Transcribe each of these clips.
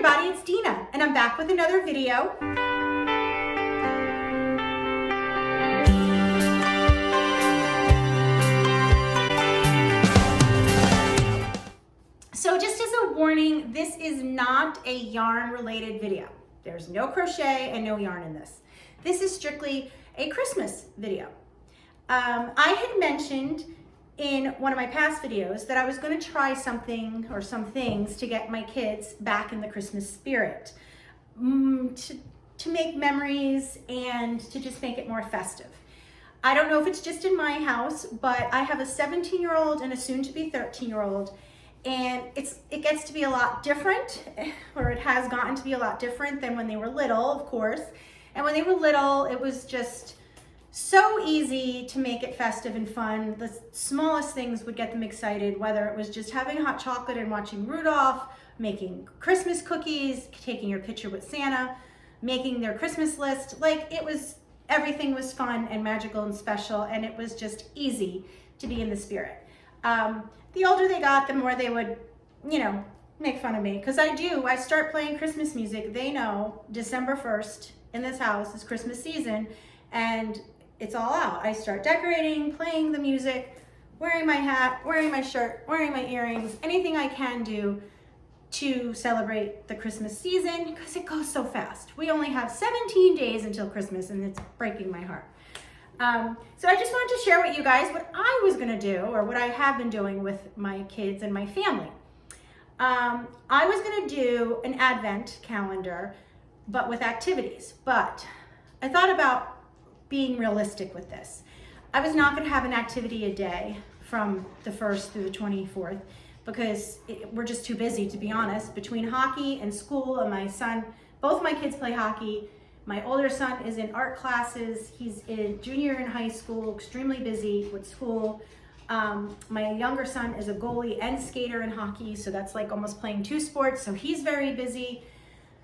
everybody, it's Dina, and I'm back with another video. So just as a warning, this is not a yarn related video. There's no crochet and no yarn in this. This is strictly a Christmas video. I had mentioned in one of my past videos that I was going to try something or some things to get my kids back in the Christmas spirit, to make memories and to just make it more festive. I don't know if it's just in my house, but I have a 17-year-old and a soon-to-be 13-year-old, and it gets to be a lot different, or it has gotten to be a lot different than when they were little, of course. And when they were little, it was just so easy to make it festive and fun. The smallest things would get them excited, whether it was just having hot chocolate and watching Rudolph, making Christmas cookies, taking your picture with Santa, making their Christmas list. Like, everything was fun and magical and special, and it was just easy to be in the spirit. The older they got, the more they would, make fun of me. Because I start playing Christmas music. They know December 1st in this house is Christmas season, and it's all out. I start decorating, playing the music, wearing my hat, wearing my shirt, wearing my earrings, anything I can do to celebrate the Christmas season, because it goes so fast. We only have 17 days until Christmas, and it's breaking my heart. So I just wanted to share with you guys what I was gonna do, or what I have been doing with my kids and my family. I was gonna do an Advent calendar, but with activities. But I thought about being realistic with this. I was not gonna have an activity a day from the 1st through the 24th, because we're just too busy, to be honest. Between hockey and school and my son, both my kids play hockey. My older son is in art classes. He's a junior in high school, extremely busy with school. My younger son is a goalie and skater in hockey, so that's like almost playing two sports, so he's very busy.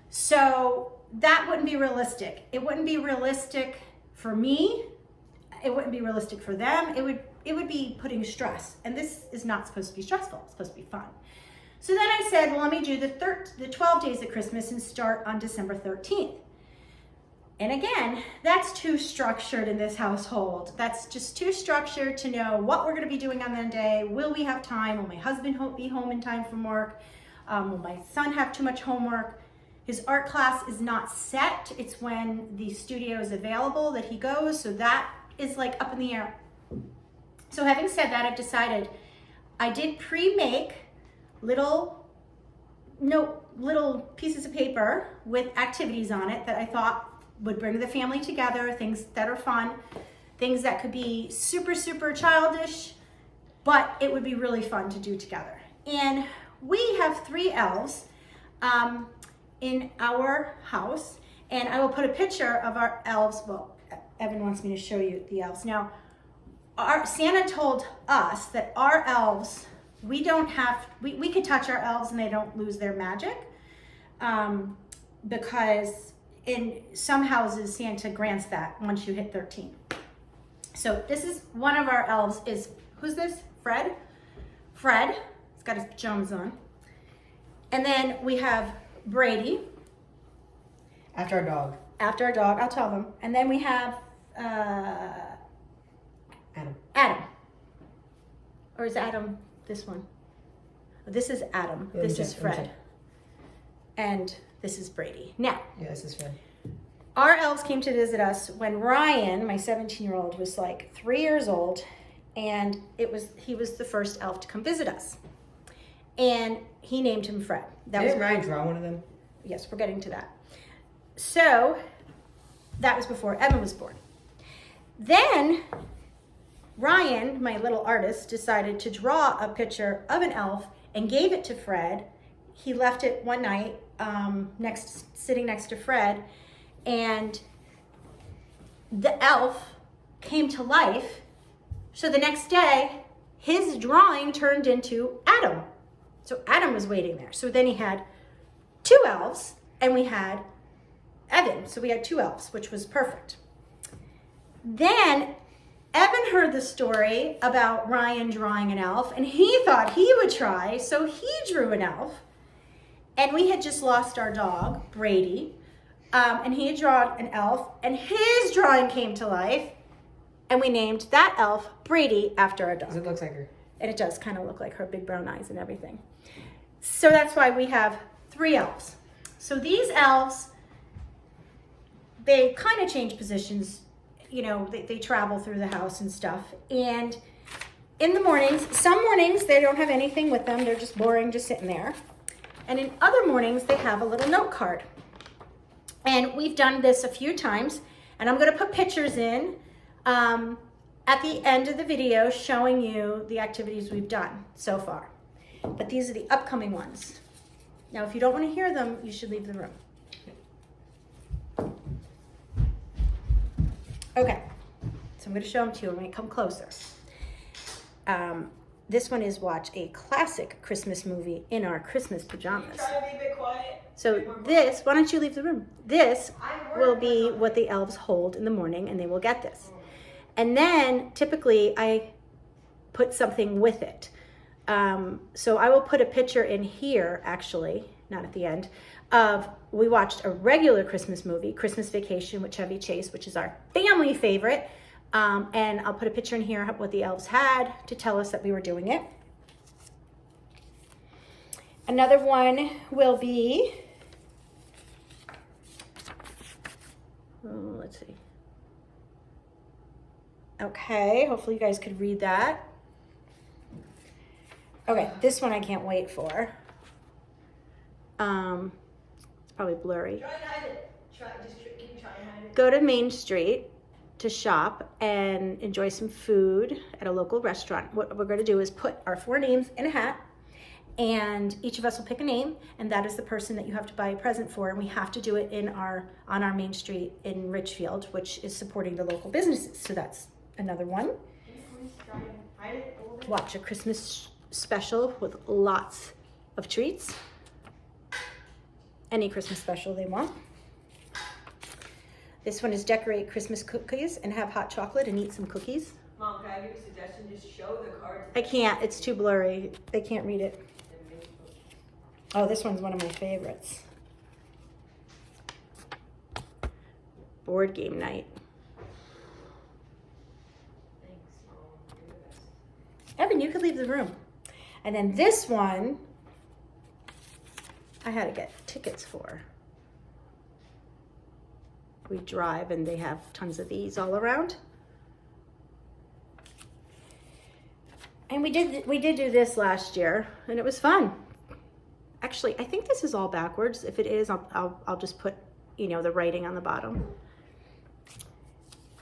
So that wouldn't be realistic. It wouldn't be realistic for me. It wouldn't be realistic for them. It would be putting stress, and this is not supposed to be stressful. It's supposed to be fun. So then I said, well, let me do the 12 days of Christmas and start on December 13th. And again, that's too structured in this household. That's just too structured to know what we're gonna be doing on that day. Will we have time? Will my husband be home in time from work? Will my son have too much homework? His art class is not set. It's when the studio is available that he goes, so that is like up in the air. So having said that, I've decided I did pre-make little pieces of paper with activities on it that I thought would bring the family together, things that are fun, things that could be super, super childish, but it would be really fun to do together. And we have 3 elves in our house, and I will put a picture of our elves. Well, Evan wants me to show you the elves. Now, Santa told us that our elves, we could touch our elves and they don't lose their magic, because in some houses, Santa grants that once you hit 13. So this is one of our elves who's this? Fred? Fred, he's got his pajamas on. And then we have Brady. After our dog. After our dog, I'll tell them. And then we have Adam. Or is Adam this one? This is Adam. This is Fred. And this is Brady. Now, yeah, this is Fred. Our elves came to visit us when Ryan, my 17-year-old, was like 3 years old, and he was the first elf to come visit us. And he named him Fred. Didn't Ryan draw one of them? Yes, we're getting to that. So that was before Evan was born. Then Ryan, my little artist, decided to draw a picture of an elf and gave it to Fred. He left it one night sitting next to Fred, and the elf came to life. So the next day, his drawing turned into Adam. So Adam was waiting there. So then he had 2 elves, and we had Evan. So we had 2 elves, which was perfect. Then Evan heard the story about Ryan drawing an elf, and he thought he would try, so he drew an elf. And we had just lost our dog, Brady, and he had drawn an elf, and his drawing came to life, and we named that elf Brady after our dog. 'Cause it looks like her. And it does kind of look like her, big brown eyes and everything. So that's why we have 3 elves. So these elves, they kind of change positions. You know, they travel through the house and stuff. And in the mornings, some mornings they don't have anything with them. They're just boring, just sitting there. And in other mornings, they have a little note card. And we've done this a few times. And I'm going to put pictures in at the end of the video showing you the activities we've done so far. But these are the upcoming ones. Now, if you don't want to hear them, you should leave the room. Okay, so I'm going to show them to you when we come closer. This one is watch a classic Christmas movie in our Christmas pajamas. Try to be a bit quiet. So this, why don't you leave the room? This will be what the elves hold in the morning, and they will get this. And then typically I put something with it. So I will put a picture in here, actually, not at the end, of we watched a regular Christmas movie, Christmas Vacation with Chevy Chase, which is our family favorite. And I'll put a picture in here of what the elves had to tell us that we were doing it. Another one will be, let's see. Okay, hopefully you guys could read that. Okay, this one I can't wait for. It's probably blurry. Try and hide it. Can you try and hide it? Go to Main Street to shop and enjoy some food at a local restaurant. What we're going to do is put our 4 names in a hat, and each of us will pick a name, and that is the person that you have to buy a present for, and we have to do it on our Main Street in Richfield, which is supporting the local businesses. So that's another one. Can you please try and hide it a little bit? Watch a Christmas special with lots of treats. Any Christmas special they want. This one is decorate Christmas cookies and have hot chocolate and eat some cookies. Mom, can I give you a suggestion? Just show the card. I can't, it's too blurry. They can't read it. Oh, this one's one of my favorites. Board game night. Thanks, Mom. You're the best. Evan, you could leave the room. And then this one, I had to get tickets for. We drive and they have tons of these all around. And we did do this last year and it was fun. Actually, I think this is all backwards. If it is, I'll just put, you know, the writing on the bottom.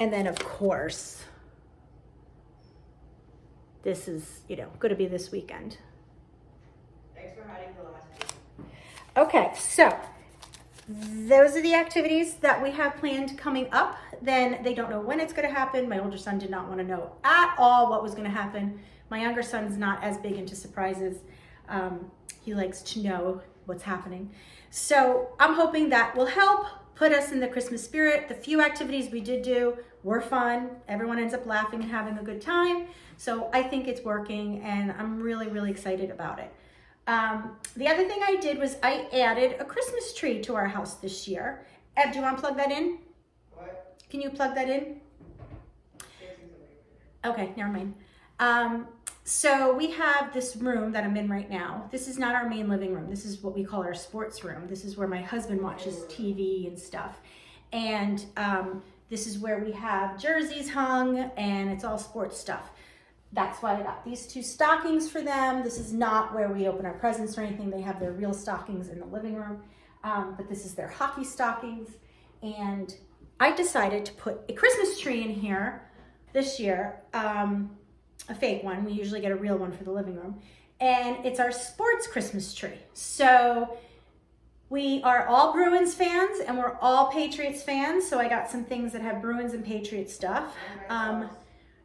And then of course, this is, you know, going to be this weekend. Thanks for hiding the last one. Okay, so those are the activities that we have planned coming up. Then they don't know when it's going to happen. My older son did not want to know at all what was going to happen. My younger son's not as big into surprises. He likes to know what's happening. So I'm hoping that will help put us in the Christmas spirit. The few activities we did do were fun. Everyone ends up laughing and having a good time. So I think it's working and I'm really, really excited about it. The other thing I did was I added a Christmas tree to our house this year. Ev, do you want to plug that in? What? Can you plug that in? Okay, never mind. So we have this room that I'm in right now. This is not our main living room. This is what we call our sports room. This is where my husband watches TV and stuff. And this is where we have jerseys hung and it's all sports stuff. That's why I got these 2 stockings for them. This is not where we open our presents or anything. They have their real stockings in the living room, but this is their hockey stockings. And I decided to put a Christmas tree in here this year, a fake one. We usually get a real one for the living room. And it's our sports Christmas tree. So we are all Bruins fans and we're all Patriots fans. So I got some things that have Bruins and Patriots stuff.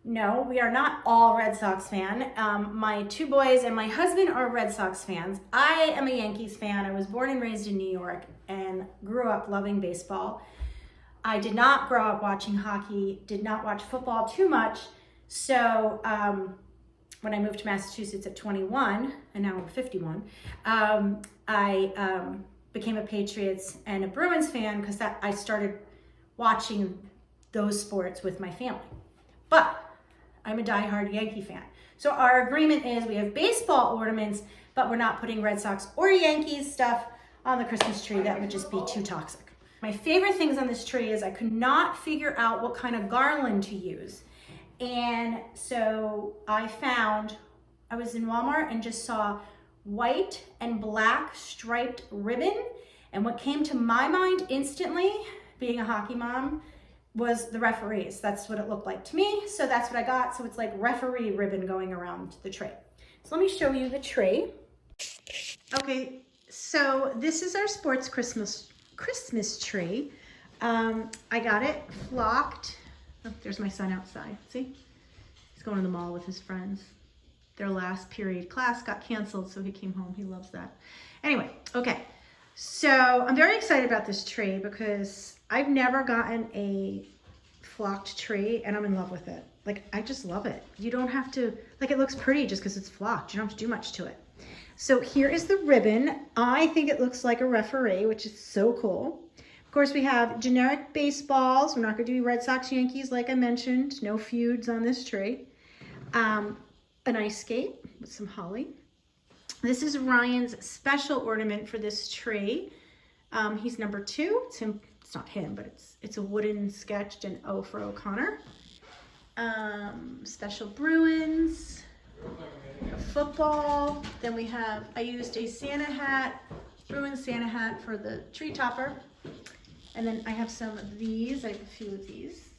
No, we are not all Red Sox fan. My 2 boys and my husband are Red Sox fans. I am a Yankees fan. I was born and raised in New York and grew up loving baseball. I did not grow up watching hockey, did not watch football too much. So when I moved to Massachusetts at 21, and now I'm 51, I became a Patriots and a Bruins fan because I started watching those sports with my family. But I'm a diehard Yankee fan. So our agreement is we have baseball ornaments, but we're not putting Red Sox or Yankees stuff on the Christmas tree. That would just be too toxic. My favorite things on this tree is I could not figure out what kind of garland to use. And so I was in Walmart and just saw white and black striped ribbon. And what came to my mind instantly, being a hockey mom, was the referees. That's what it looked like to me. So that's what I got. So it's like referee ribbon going around the tree. So let me show you the tree. Okay, so this is our sports Christmas tree. I got it flocked. Oh, there's my son outside. See? He's going to the mall with his friends. Their last period class got canceled, so he came home. He loves that. Anyway, okay. So I'm very excited about this tree because I've never gotten a flocked tree and I'm in love with it. Like, I just love it. You don't have to, like, it looks pretty just because it's flocked. You don't have to do much to it. So here is the ribbon. I think it looks like a referee, which is so cool. Of course, we have generic baseballs. We're not going to do Red Sox, Yankees, like I mentioned. No feuds on this tree. An ice skate with some holly. This is Ryan's special ornament for this tree. He's number 2. It's him. It's not him, but it's a wooden sketched and O for O'Connor. Special Bruins. A football. Then we have, I used a Santa hat, Bruins Santa hat for the tree topper. And then I have some of these. I have a few of these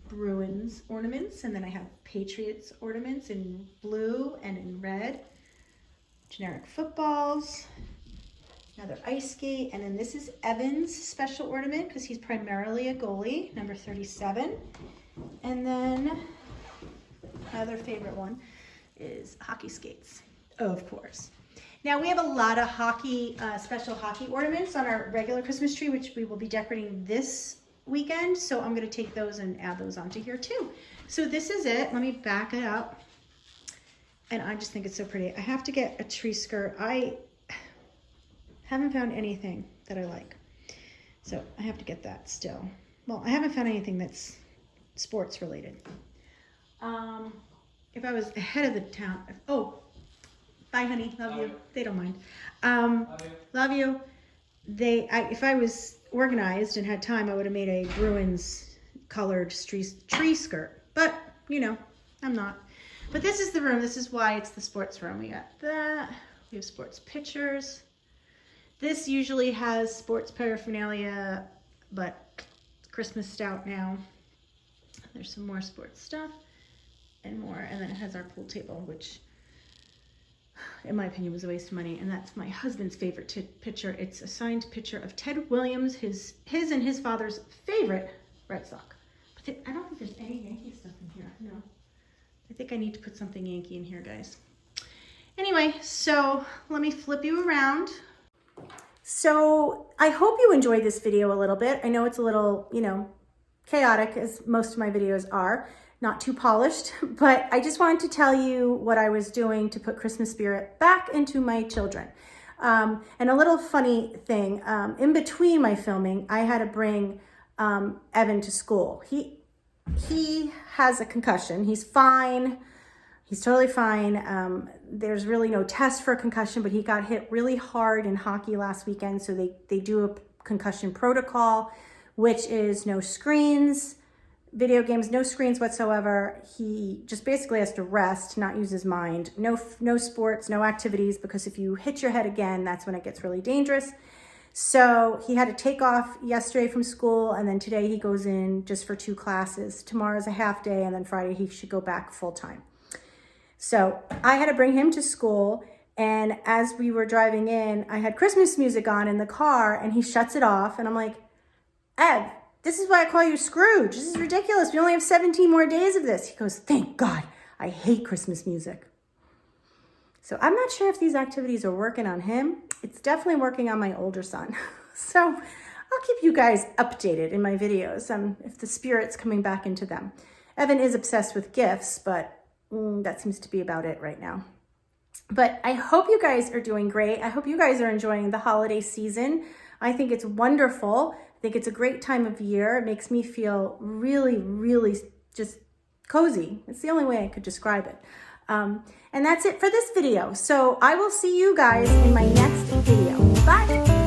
Bruins ornaments. And then I have Patriots ornaments in blue and in red. Generic footballs. Another ice skate. And then this is Evan's special ornament because he's primarily a goalie, number 37. And then my other favorite one is hockey skates, of course. Now we have a lot of hockey, special hockey ornaments on our regular Christmas tree, which we will be decorating this weekend. So I'm going to take those and add those onto here too. So this is it. Let me back it up. And I just think it's so pretty. I have to get a tree skirt. I haven't found anything that I like. So I have to get that still. Well, I haven't found anything that's sports related. If I was ahead of the town, oh, bye honey, love you. They don't mind. Love you. If I was organized and had time, I would have made a Bruins colored tree skirt. But, you know, I'm not. But this is the room. This is why it's the sports room. We got that. We have sports pictures. This usually has sports paraphernalia, but it's Christmas out now. There's some more sports stuff and more. And then it has our pool table, which in my opinion was a waste of money. And that's my husband's favorite picture. It's a signed picture of Ted Williams, his and his father's favorite Red Sox. But I don't think there's any Yankee stuff in here. No. I think I need to put something Yankee in here, guys. Anyway, so let me flip you around. So I hope you enjoyed this video a little bit. I know it's a little, you know, chaotic as most of my videos are, not too polished, but I just wanted to tell you what I was doing to put Christmas spirit back into my children. And a little funny thing, in between my filming, I had to bring Evan to school. He has a concussion. He's fine. He's totally fine. There's really no test for a concussion, but he got hit really hard in hockey last weekend. So they do a concussion protocol, which is no screens, video games, no screens whatsoever. He just basically has to rest, not use his mind. No sports, no activities, because if you hit your head again, that's when it gets really dangerous. So he had to take off yesterday from school, and then today he goes in just for 2 classes. Tomorrow's a half day, and then Friday he should go back full time. So I had to bring him to school, and as we were driving in, I had Christmas music on in the car, and he shuts it off, and I'm like, Ev, this is why I call you Scrooge. This is ridiculous. We only have 17 more days of this. He goes, thank God. I hate Christmas music. So I'm not sure if these activities are working on him. It's definitely working on my older son. So I'll keep you guys updated in my videos if the spirit's coming back into them. Evan is obsessed with gifts, but that seems to be about it right now. But I hope you guys are doing great. I hope you guys are enjoying the holiday season. I think it's wonderful. I think it's a great time of year. It makes me feel really, really just cozy. It's the only way I could describe it. And that's it for this video. So I will see you guys in my next video. Bye.